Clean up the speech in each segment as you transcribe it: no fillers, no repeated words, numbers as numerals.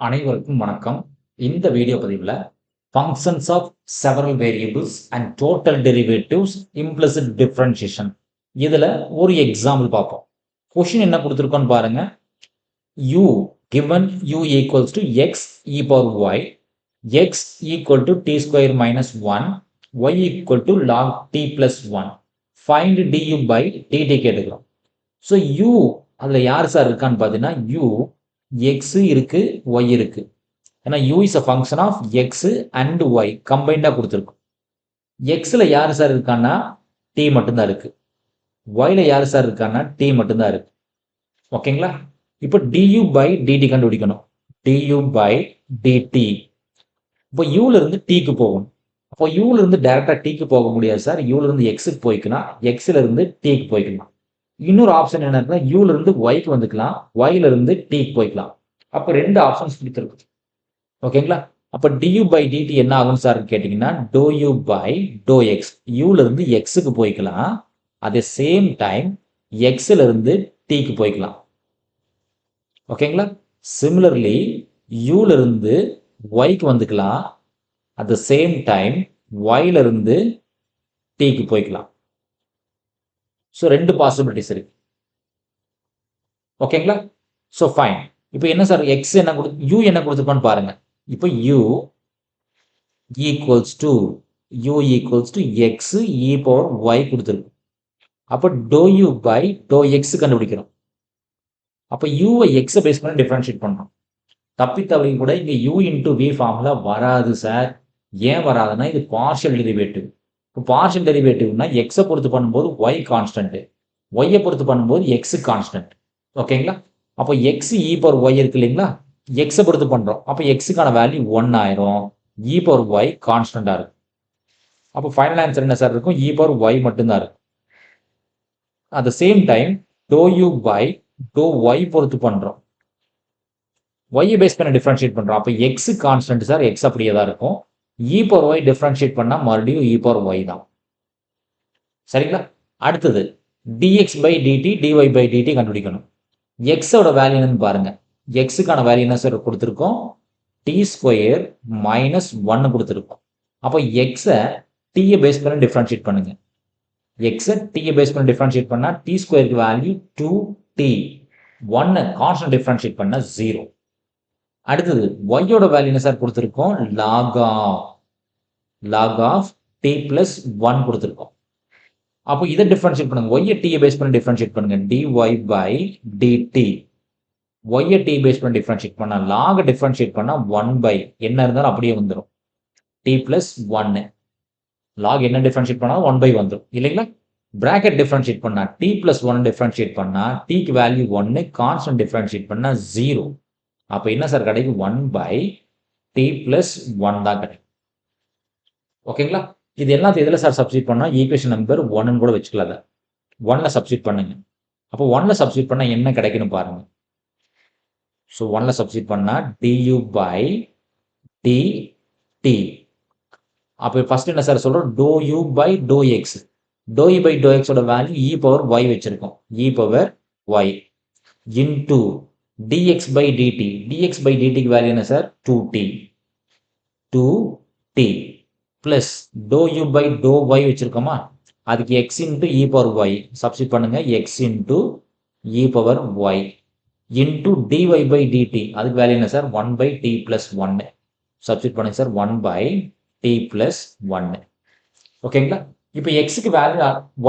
அனைவருக்கும் வணக்கம். இந்த வீடியோ பதிவுல functions of several variables and total derivatives implicit differentiation இதுல ஒரு எக்ஸாம்பிள் பார்ப்போம். கொஸ்டின் என்ன கொடுத்திருக்கோன்னு பாருங்க. u given u equals to x e power y, x equal to t square minus 1, y equal to log t plus 1. Find du by dt கேட்டுக்கிறோம். So u அதுல யார் sir இருக்கான்னு பார்த்தீங்கன்னா u x இருக்கு y இருக்கு. ஏன்னா u is a function of x and y கம்பைண்டா கொடுத்துருக்கும். xல யார் சார் இருக்கான்னா t மட்டும்தான் இருக்கு. yல யார் சார் இருக்கான்னா t மட்டும்தான் இருக்கு. ஓகேங்களா? இப்போ du by dt கண்டுபிடிக்கணும். du by dt. இப்போ uல இருந்து t க்கு போகும். அப்போ uல இருந்து டைரக்டா t க்கு போக முடியாது சார். uல இருந்து x க்கு போய்க்கலாம். xல இருந்து t க்கு போய்க்கலாம். இன்னொரு ஆப்ஷன் என்ன இருக்குன்னா uல இருந்து y க்கு வந்துக்கலாம். yல இருந்து t க்கு போய்க்கலாம். அப்போ ரெண்டு ஆப்ஷன்ஸ் கொடுத்துருக்கு. ஓகேங்களா? அப்ப du by dt என்ன ஆகும் சார் கேட்டீங்கன்னா dou u by dou x. uல இருந்து x க்கு போய்க்கலாம். அதே சேம் டைம் xல இருந்து t க்கு போய்க்கலாம். ஓகேங்களா? சிமிலர்லி uல இருந்து y க்கு வந்துக்கலாம். at the same time yல இருந்து t க்கு போய்க்கலாம். ஸோ ரெண்டு பாசிபிலிட்டிஸ் இருக்கு. ஓகேங்களா? So fine. இப்போ என்ன சார் x என்ன u என்ன கொடுத்துருக்கோன்னு பாருங்க. இப்போ u equals to x e power y கொடுத்துருக்கு. அப்போ dou u by dou x கண்டுபிடிக்கிறோம். அப்போ u x பேஸ் பண்ணி டிஃபரன்ஷியேட் பண்ணணும். தப்பித்தவரை கூட இங்க u into v ஃபார்முலா வராது சார். ஏன் வராதுன்னா இது பார்ஷியல் டெரிவேட்டிவ். இப்போ பார்ஷியல் டெரிவேட்டிவ்னா x பொறுத்து பண்ணும்போது y கான்ஸ்டன்ட், y பொறுத்து பண்ணும்போது x கான்ஸ்டன்ட். ஓகேங்களா? அப்போ x e power y இருக்கு இல்லைங்களா? x பொறுத்து பண்றோம். அப்போ x-க்கான வேல்யூ 1 ஆயிரும். e power y கான்ஸ்டன்டா இருக்கு. அப்போ ஃபைனல் ஆன்சர் என்ன சார் இருக்கும்? e power y மட்டும்தான் இருக்கு. At the same time dou u by dou y பொறுத்து பண்றோம். y பேஸ் பண்ண டிஃபரன்ஷியேட் பண்றோம். அப்போ x கான்ஸ்டன்ட் சார், x அப்படியே தான் இருக்கும். e power y டிஃபரன்ஷியேட் பண்ணா மறுபடியும் e power y தான். சரிங்களா? அடுத்தது dx by dt dy by dt கண்டுபிடிக்கணும். x ஓட வேல்யூ என்னன்னு பாருங்க. x-க்கான வேல்யூ என்ன சார் கொடுத்துருக்கோம்? t ஸ்கொயர் மைனஸ் 1 கொடுத்துருக்கோம். அப்போ x-ஐ t பேஸ் பண்ணி டிஃபரன்ஷியேட் பண்ணுங்க. x-ஐ t பேஸ் பண்ணி டிஃபரன்ஷியேட் பண்ணா t ஸ்கொயருக்கு வேல்யூ 2t, 1 கான்ஸ்டன்ட் டிஃபரன்ஷியேட் பண்ணா 0. அடுத்தது y-ஓட வேல்யூ என்ன சார் கொடுத்துருக்கோம்? log of t plus 1 கொடுத்துருக்கோம். அப்போ இதை டிஃபரன்ஷியேட் பண்ணுங்க. y-ஐ t பேஸ் பண்ணி டிஃபரன்ஷியேட் பண்ணுங்க. dy by dt. y-ஐ t பேஸ் பண்ணி டிஃபரன்ஷியேட் பண்ணா log டிஃபரன்ஷியேட் பண்ணா 1 by என்ன இருந்தாலும் அப்படியே வந்துடும். t plus 1. log என்ன டிஃபரன்ஷியேட் பண்ணா 1 by வந்துடும் இல்லைங்களா? பிராக்கெட் டிஃபரன்ஷியேட் பண்ணா t plus 1 டிஃபரன்ஷியேட் பண்ணா t க்கு வேல்யூ 1, கான்ஸ்டன்ட் டிஃபரன்ஷியேட் பண்ணா 0. அப்போ என்ன சார் கிடைக்கும்? 1 by t plus 1 தான் கிடைக்கும். ஓகேங்களா? இது எல்லாத்தையும் எதில் சார் சப்ஸ்டிட் பண்ணா ஈக்குவேஷன் நம்பர் 1 கூட வச்சுக்கலாம். 1ல சப்ஸ்டிட் பண்ணுங்க. அப்போ 1ல சப்ஸ்டிட் பண்ணா என்ன கிடைக்குன்னு பாருங்க. ஸோ 1ல சப்ஸ்டிட் பண்ணா du by dt. அப்போ ஃபர்ஸ்ட் என்ன சார் சொல்றோம்? dou u by dou x. dou u by dou x ஓட வேல்யூ e power y வச்சிருக்கோம். e power y into dx by dt. dx by dt க்கு value என்ன sir? 2t plus dou u by dou y வச்சிருக்கோமா? அதுக்கு x into e power y substitute பண்ணுங்க. x into e power y into dy by dt. அதுக்கு value என்ன sir? 1 by t plus 1. Substitute பண்ணுங்க sir. 1 by t plus 1. ஓகேங்களா? இப்போ x-க்கு value,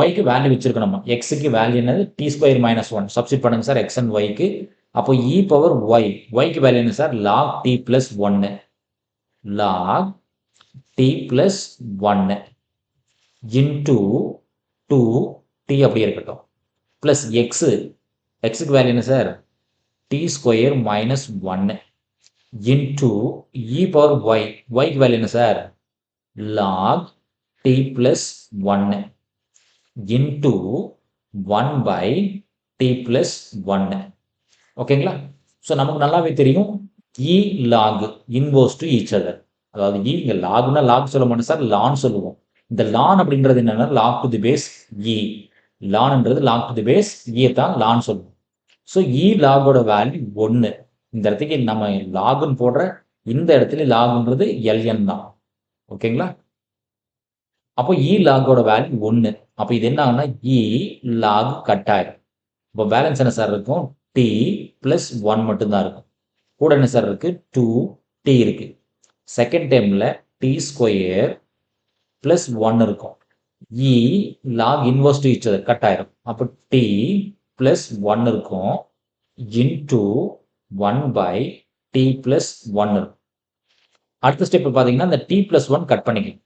y-க்கு value வச்சிருக்கணுமா? x-க்கு value என்னது? t square minus 1. Substitute பண்ணுங்க sir x and y-க்கு. அப்போ e power y, y-க்கு value என்ன sir? log t plus 1. log t plus 1 into 2t அப்படியே இருக்கட்டும். plus x-க்கு வேல்யூ என்ன sir? t square minus 1 into e power y, y-க்கு வேல்யூ என்ன sir? log t plus 1 into 1 by t plus 1. ஓகேங்களா? So நமக்கு நல்லாவே தெரியும் e log inverse to each other. அதாவது இங்க லாக்னா லாக் சொல்ல மாட்டோம் சார், லான் சொல்லுவோம். இந்த லான் அப்படின்றது என்னன்னா log to the base E. லான்ன்றது log to the base E தான் லான் சொல்லுவோம். ஸோ இ லாகோட வேல்யூ 1. இந்த இடத்துக்கு நம்ம லாகுன்னு போடுற இந்த இடத்துல லாகுன்றது எல்என் தான். ஓகேங்களா? அப்போ இ லாகோட வேல்யூ 1. அப்போ இது என்ன ஆகும்னா இ லாக் கட் ஆயிடும். இப்போ பேலன்ஸ் என்ன சார் இருக்கும்? டி பிளஸ் 1 மட்டும்தான் இருக்கும். கூட என்ன சார் இருக்கு? 2t இருக்கு. செகண்ட் டைம்ல டி ஸ்கொயர் பிளஸ் 1 இருக்கும். E log inverse to each other cut ஆயிடும். அப்போ டி பிளஸ் 1 இருக்கும் இன்டூ 1 பை டி பிளஸ் 1 இருக்கும். அடுத்த ஸ்டெப் பார்த்தீங்கன்னா இந்த டி பிளஸ் 1 கட் பண்ணிக்கலாம்.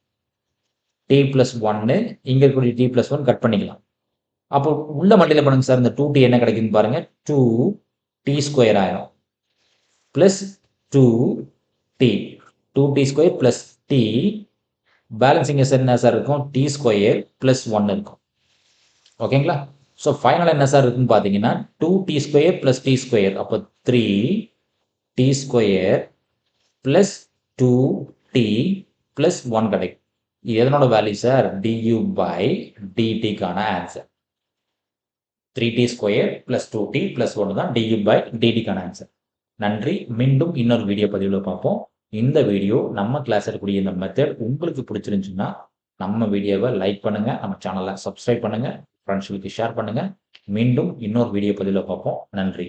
டி பிளஸ் 1 இங்க இருக்கக்கூடிய டி பிளஸ் 1 கட் பண்ணிக்கலாம். அப்போ உள்ள மல்டிப்ளை பண்ணுங்க சார். இந்த 2t என்ன கிடைக்குதுன்னு பாருங்க. 2t ஸ்கொயர் ஆயிரும் plus 2t 2t square plus t balance இங்க என்ன சார் இருக்கும்? t ஸ்கொயர் பிளஸ் 1 இருக்கும். ஓகேங்களா? ஸோ ஃபைனலாக என்ன சார் இருக்குன்னு பார்த்தீங்கன்னா 2t square plus t square. அப்போ 3t square plus 2t plus 1 கிடைக்கும். இது எதனோட வேல்யூ சார்? du பை dtக்கான answer. 3t square plus 2t plus 1 தான் du பை dtக்கான ஆன்சர். நன்றி. மீண்டும் இன்னொரு வீடியோ பதிவில் பார்ப்போம். இந்த வீடியோ நம்ம கிளாஸ் இருக்கக்கூடிய இந்த மெத்தட் உங்களுக்கு பிடிச்சிருந்துச்சுன்னா நம்ம வீடியோவை லைக் பண்ணுங்க, நம்ம சேனலை சப்ஸ்கிரைப் பண்ணுங்க, ஃப்ரெண்ட்ஸ்களுக்கு ஷேர் பண்ணுங்க. மீண்டும் இன்னொரு வீடியோ பதிவில் பார்ப்போம். நன்றி.